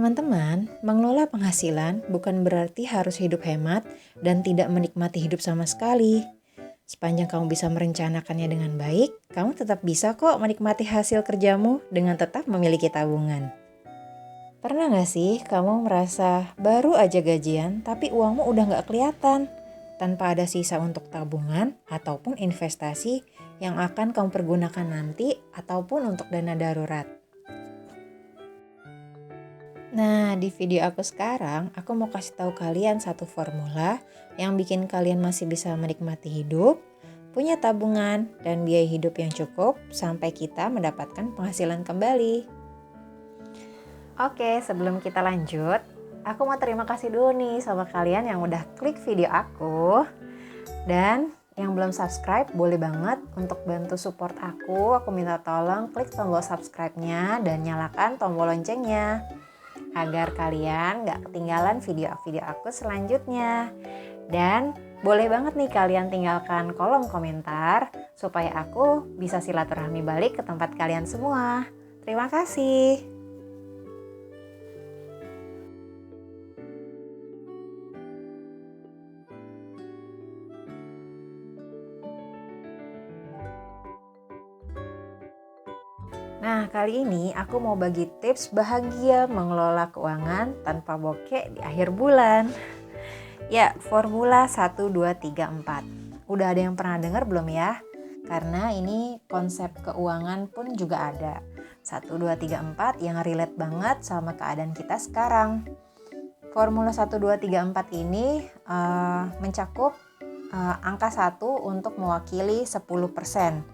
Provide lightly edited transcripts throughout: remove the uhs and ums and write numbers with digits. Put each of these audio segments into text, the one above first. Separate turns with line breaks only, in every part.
Teman-teman, mengelola penghasilan bukan berarti harus hidup hemat dan tidak menikmati hidup sama sekali. Sepanjang kamu bisa merencanakannya dengan baik, kamu tetap bisa kok menikmati hasil kerjamu dengan tetap memiliki tabungan. Pernah gak sih kamu merasa baru aja gajian tapi uangmu udah gak kelihatan? Tanpa ada sisa untuk tabungan ataupun investasi yang akan kamu pergunakan nanti ataupun untuk dana darurat. Nah, di video aku sekarang, aku mau kasih tahu kalian satu formula yang bikin kalian masih bisa menikmati hidup, punya tabungan, dan biaya hidup yang cukup sampai kita mendapatkan penghasilan kembali. Oke, sebelum kita lanjut, aku mau terima kasih dulu nih sama kalian yang udah klik video aku. Dan yang belum subscribe, boleh banget untuk bantu support aku minta tolong klik tombol subscribe-nya dan nyalakan tombol loncengnya, agar kalian gak ketinggalan video-video aku selanjutnya. Dan boleh banget nih kalian tinggalkan kolom komentar supaya aku bisa silaturahmi balik ke tempat kalian semua. Terima kasih. Nah, kali ini aku mau bagi tips bahagia mengelola keuangan tanpa bokeh di akhir bulan. Ya, formula 1, 2, 3, 4. Udah ada yang pernah dengar belum ya? Karena ini konsep keuangan pun juga ada. 1, 2, 3, 4 yang relate banget sama keadaan kita sekarang. Formula 1, 2, 3, 4 ini mencakup angka 1 untuk mewakili 10%,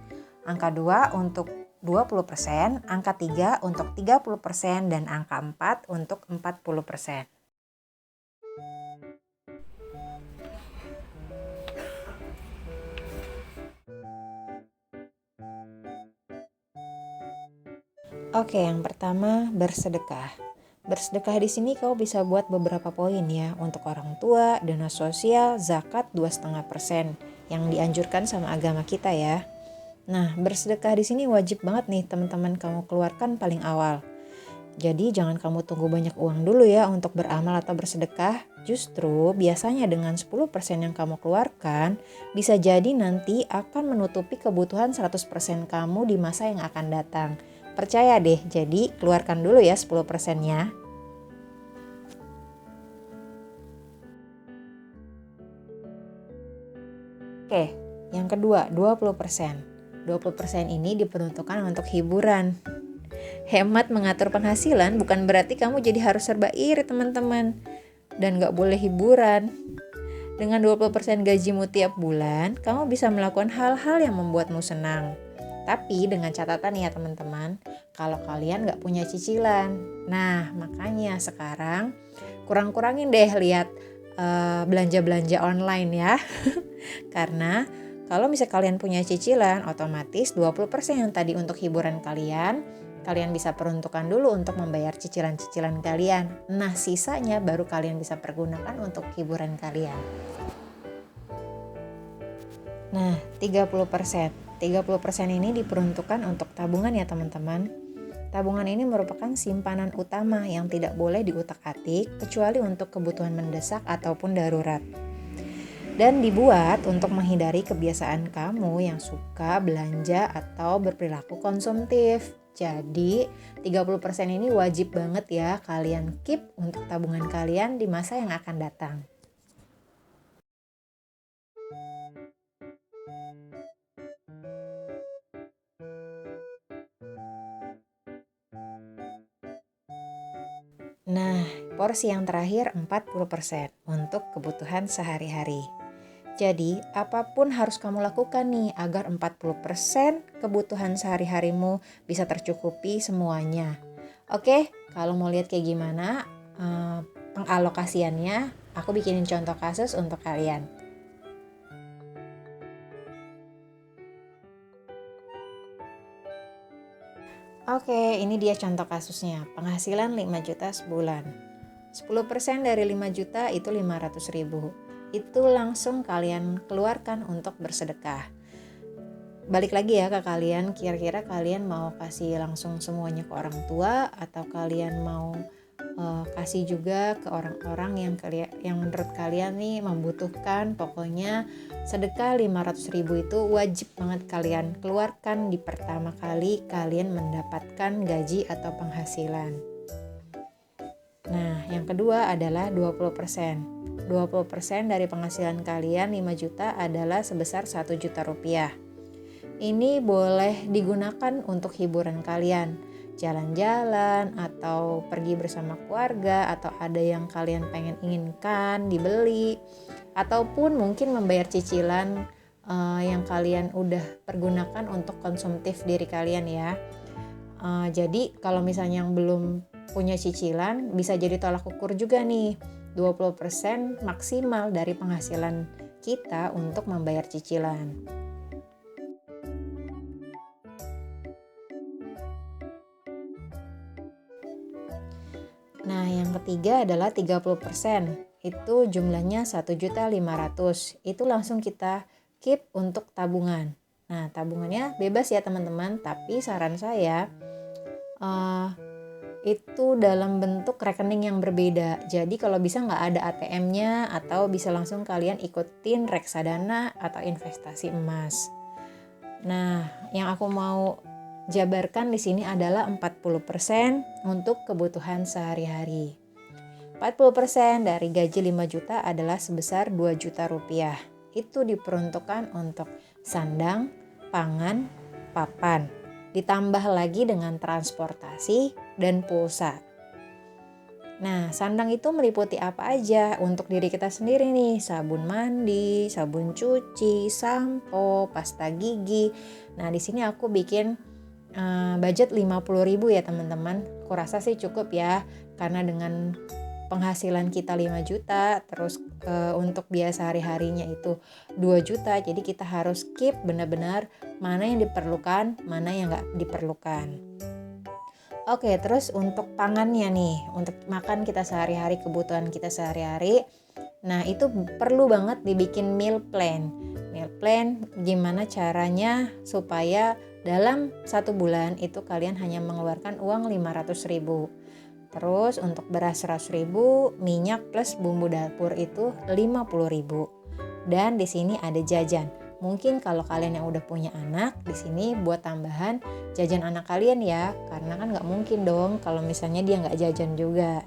angka 2 untuk 20%, angka 3 untuk 30%, dan angka 4 untuk 40%. Oke, yang pertama bersedekah. Bersedekah di sini kau bisa buat beberapa poin ya, untuk orang tua, dana sosial, zakat 2,5% yang dianjurkan sama agama kita ya. Nah, bersedekah di sini wajib banget nih teman-teman kamu keluarkan paling awal. Jadi jangan kamu tunggu banyak uang dulu ya untuk beramal atau bersedekah. Justru biasanya dengan 10% yang kamu keluarkan bisa jadi nanti akan menutupi kebutuhan 100% kamu di masa yang akan datang. Percaya deh, jadi keluarkan dulu ya 10%-nya. Oke, yang kedua 20%. 20% ini diperuntukkan untuk hiburan. Hemat mengatur penghasilan bukan berarti kamu jadi harus serba iri teman-teman. Dan gak boleh hiburan. Dengan 20% gajimu tiap bulan, kamu bisa melakukan hal-hal yang membuatmu senang. Tapi dengan catatan ya teman-teman, kalau kalian gak punya cicilan. Nah, makanya sekarang kurang-kurangin deh lihat belanja-belanja online ya. Karena kalau misalnya kalian punya cicilan, otomatis 20% yang tadi untuk hiburan kalian bisa peruntukkan dulu untuk membayar cicilan-cicilan kalian. Nah, sisanya baru kalian bisa pergunakan untuk hiburan kalian. Nah, 30%. 30% ini diperuntukkan untuk tabungan ya teman-teman. Tabungan ini merupakan simpanan utama yang tidak boleh diutak-atik kecuali untuk kebutuhan mendesak ataupun darurat. Dan dibuat untuk menghindari kebiasaan kamu yang suka belanja atau berperilaku konsumtif. Jadi 30% ini wajib banget ya kalian keep untuk tabungan kalian di masa yang akan datang. Nah, porsi yang terakhir 40% untuk kebutuhan sehari-hari. Jadi, apapun harus kamu lakukan nih agar 40% kebutuhan sehari-harimu bisa tercukupi semuanya. Oke, kalau mau lihat kayak gimana pengalokasiannya, aku bikinin contoh kasus untuk kalian. Oke, ini dia contoh kasusnya. Penghasilan 5 juta sebulan. 10% dari 5 juta itu 500.000. Itu langsung kalian keluarkan untuk bersedekah. Balik lagi ya ke kalian, kira-kira kalian mau kasih langsung semuanya ke orang tua atau kalian mau kasih juga ke orang-orang yang menurut kalian nih membutuhkan. Pokoknya sedekah 500.000 itu wajib banget kalian keluarkan di pertama kali kalian mendapatkan gaji atau penghasilan. Nah, yang kedua adalah 20%. 20% dari penghasilan kalian 5 juta adalah sebesar 1 juta rupiah. Ini boleh digunakan untuk hiburan kalian, jalan-jalan atau pergi bersama keluarga, atau ada yang kalian inginkan dibeli, ataupun mungkin membayar cicilan yang kalian udah pergunakan untuk konsumtif diri kalian ya. Jadi kalau misalnya yang belum punya cicilan, bisa jadi tolak ukur juga nih. 20% maksimal dari penghasilan kita untuk membayar cicilan. Nah, yang ketiga adalah 30%. Itu jumlahnya 1.500.000. Itu langsung kita keep untuk tabungan. Nah, tabungannya bebas ya teman-teman, tapi saran saya itu dalam bentuk rekening yang berbeda. Jadi kalau bisa nggak ada ATM-nya, atau bisa langsung kalian ikutin reksadana atau investasi emas. Nah, yang aku mau jabarkan di sini adalah 40% untuk kebutuhan sehari-hari. 40% dari gaji 5 juta adalah sebesar 2 juta rupiah. Itu diperuntukkan untuk sandang, pangan, papan. Ditambah lagi dengan transportasi dan pulsa. Nah, sandang itu meliputi apa aja untuk diri kita sendiri nih? Sabun mandi, sabun cuci, sampo, pasta gigi. Nah, di sini aku bikin budget 50.000 ya teman-teman. Aku rasa sih cukup ya, karena dengan penghasilan kita 5 juta, terus untuk biaya sehari-harinya itu 2 juta. Jadi kita harus keep benar-benar mana yang diperlukan, mana yang nggak diperlukan. Oke, terus untuk pangannya nih, untuk makan kita sehari-hari, kebutuhan kita sehari-hari. Nah, itu perlu banget dibikin meal plan. Meal plan gimana caranya supaya dalam 1 bulan itu kalian hanya mengeluarkan uang 500.000. Terus untuk beras 100.000, minyak plus bumbu dapur itu 50.000. Dan di sini ada jajan. Mungkin kalau kalian yang udah punya anak, di sini buat tambahan jajan anak kalian ya, karena kan nggak mungkin dong kalau misalnya dia nggak jajan juga.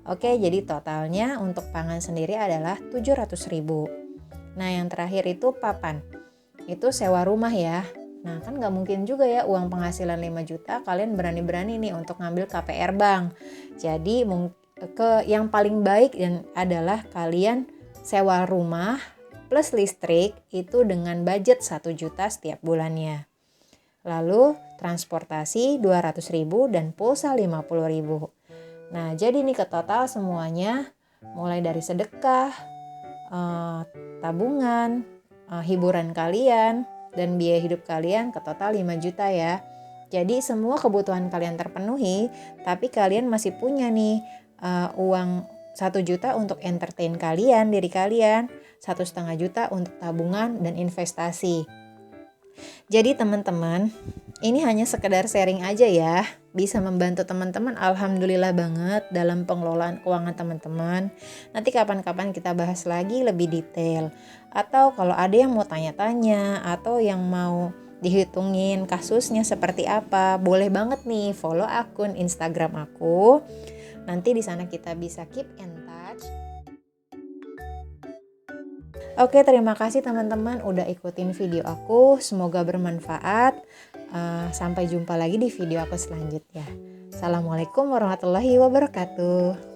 Oke, jadi totalnya untuk pangan sendiri adalah 700.000. Nah, yang terakhir itu papan. Itu sewa rumah ya. Nah, kan nggak mungkin juga ya uang penghasilan 5 juta kalian berani-berani nih untuk ngambil KPR bank. Jadi yang paling baik adalah kalian sewa rumah plus listrik itu dengan budget 1 juta setiap bulannya. Lalu transportasi 200.000 dan pulsa 50.000. Nah, jadi nih ke total semuanya mulai dari sedekah, tabungan, hiburan kalian, dan biaya hidup kalian ke total 5 juta ya. Jadi semua kebutuhan kalian terpenuhi, tapi kalian masih punya nih uang 1 juta untuk entertain kalian, diri kalian, 1,5 juta untuk tabungan dan investasi. Jadi teman-teman, ini hanya sekedar sharing aja ya. Bisa membantu teman-teman, alhamdulillah banget dalam pengelolaan keuangan teman-teman. Nanti kapan-kapan kita bahas lagi lebih detail. Atau kalau ada yang mau tanya-tanya atau yang mau dihitungin kasusnya seperti apa, boleh banget nih follow akun Instagram aku. Nanti di sana kita bisa keep in touch. Oke, terima kasih teman-teman udah ikutin video aku. Semoga bermanfaat. Sampai jumpa lagi di video aku selanjutnya. Assalamualaikum warahmatullahi wabarakatuh.